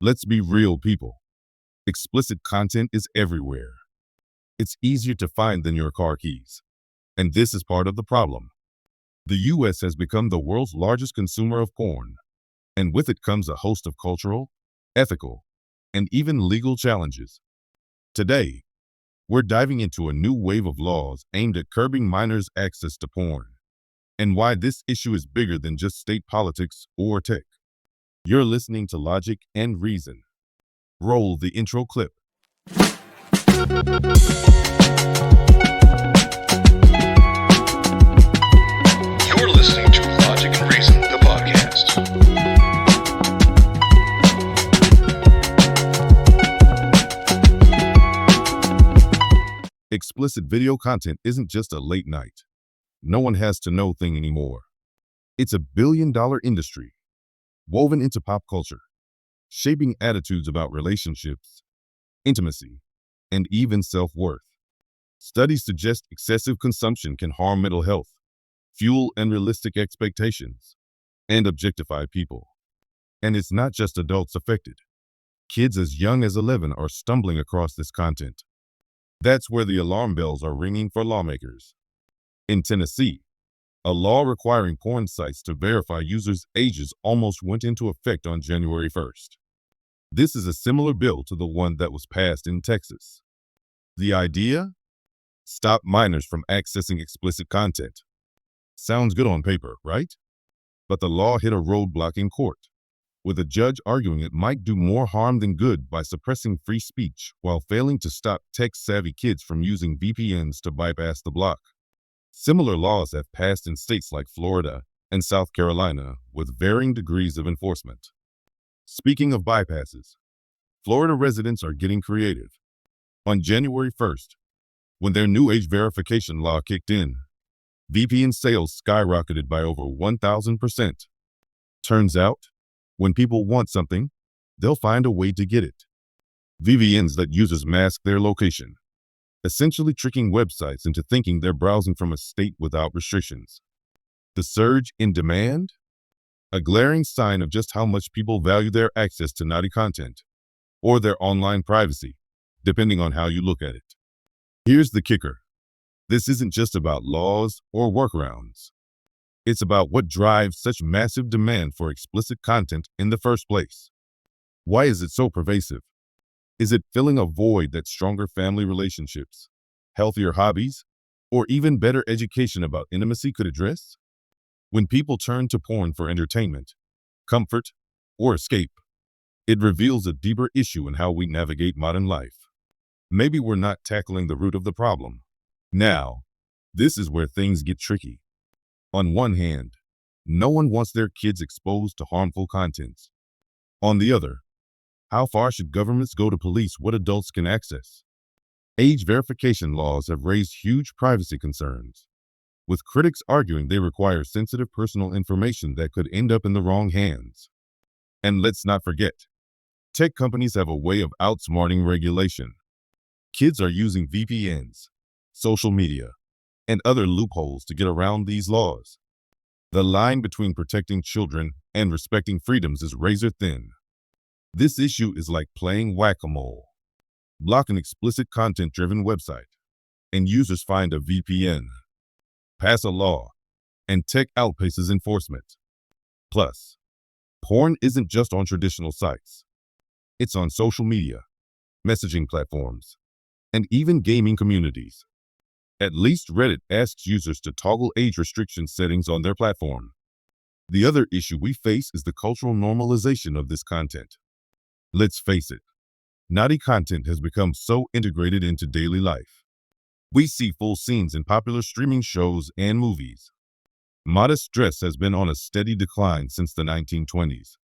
Let's be real, people. Explicit content is everywhere. It's easier to find than your car keys. And this is part of the problem. The US has become the world's largest consumer of porn, and with it comes a host of cultural, ethical, and even legal challenges. Today, we're diving into a new wave of laws aimed at curbing minors' access to porn, and why this issue is bigger than just state politics or tech. You're listening to Logic and Reason. Roll the intro clip. You're listening to Logic and Reason, the podcast. Explicit video content isn't just a late night, no one has to know thing anymore. It's a billion-dollar industry, woven into pop culture, shaping attitudes about relationships, intimacy, and even self-worth. Studies suggest excessive consumption can harm mental health, fuel unrealistic expectations, and objectify people. And it's not just adults affected. Kids as young as 11 are stumbling across this content. That's where the alarm bells are ringing for lawmakers. In Tennessee, a law requiring porn sites to verify users' ages almost went into effect on January 1st. This is a similar bill to the one that was passed in Texas. The idea? Stop minors from accessing explicit content. Sounds good on paper, right? But the law hit a roadblock in court, with a judge arguing it might do more harm than good by suppressing free speech while failing to stop tech-savvy kids from using VPNs to bypass the block. Similar laws have passed in states like Florida and South Carolina with varying degrees of enforcement. Speaking of bypasses, Florida residents are getting creative. On January 1st, when their new age verification law kicked in, VPN sales skyrocketed by over 1,000%. Turns out, when people want something, they'll find a way to get it. VPNs let users mask their location, essentially tricking websites into thinking they're browsing from a state without restrictions. The surge in demand? A glaring sign of just how much people value their access to naughty content, or their online privacy, depending on how you look at it. Here's the kicker. This isn't just about laws or workarounds. It's about what drives such massive demand for explicit content in the first place. Why is it so pervasive? Is it filling a void that stronger family relationships, healthier hobbies, or even better education about intimacy could address? When people turn to porn for entertainment, comfort, or escape, it reveals a deeper issue in how we navigate modern life. Maybe we're not tackling the root of the problem. Now, this is where things get tricky. On one hand, no one wants their kids exposed to harmful contents. On the other, how far should governments go to police what adults can access? Age verification laws have raised huge privacy concerns, with critics arguing they require sensitive personal information that could end up in the wrong hands. And let's not forget, tech companies have a way of outsmarting regulation. Kids are using VPNs, social media, and other loopholes to get around these laws. The line between protecting children and respecting freedoms is razor thin. This issue is like playing whack-a-mole. Block an explicit content-driven website, and users find a VPN. Pass a law, and tech outpaces enforcement. Plus, porn isn't just on traditional sites. It's on social media, messaging platforms, and even gaming communities. At least Reddit asks users to toggle age restriction settings on their platform. The other issue we face is the cultural normalization of this content. Let's face it, naughty content has become so integrated into daily life. We see full scenes in popular streaming shows and movies. Modest dress has been on a steady decline since the 1920s.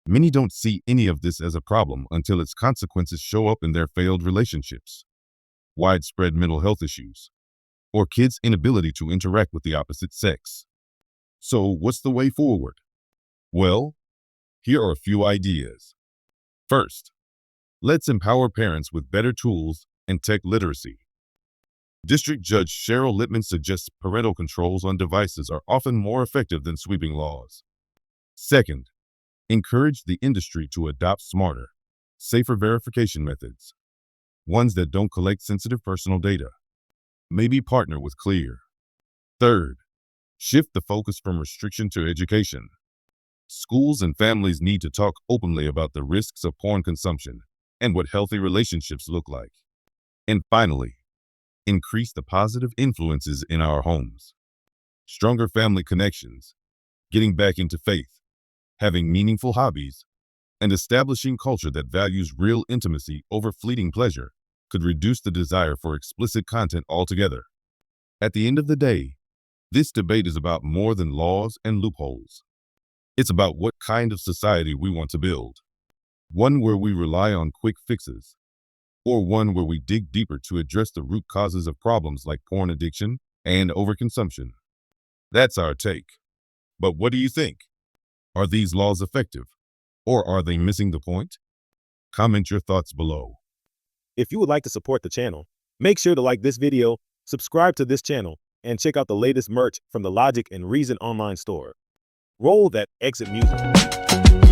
Many don't see any of this as a problem until its consequences show up in their failed relationships, widespread mental health issues, or kids' inability to interact with the opposite sex. So what's the way forward? Well, here are a few ideas. First, let's empower parents with better tools and tech literacy. District Judge Cheryl Littman suggests parental controls on devices are often more effective than sweeping laws. Second, Encourage the industry to adopt smarter, safer verification methods, ones that don't collect sensitive personal data. Maybe partner with Clear. Third, shift the focus from restriction to education. Schools and families need to talk openly about the risks of porn consumption and what healthy relationships look like. And finally, increase the positive influences in our homes. Stronger family connections, getting back into faith, having meaningful hobbies, and establishing culture that values real intimacy over fleeting pleasure could reduce the desire for explicit content altogether. At the end of the day, this debate is about more than laws and loopholes. It's about what kind of society we want to build. One where we rely on quick fixes, or one where we dig deeper to address the root causes of problems like porn addiction and overconsumption. That's our take. But what do you think? Are these laws effective, or are they missing the point? Comment your thoughts below. If you would like to support the channel, make sure to like this video, subscribe to this channel, and check out the latest merch from the Logic and Reason online store. Roll that exit music.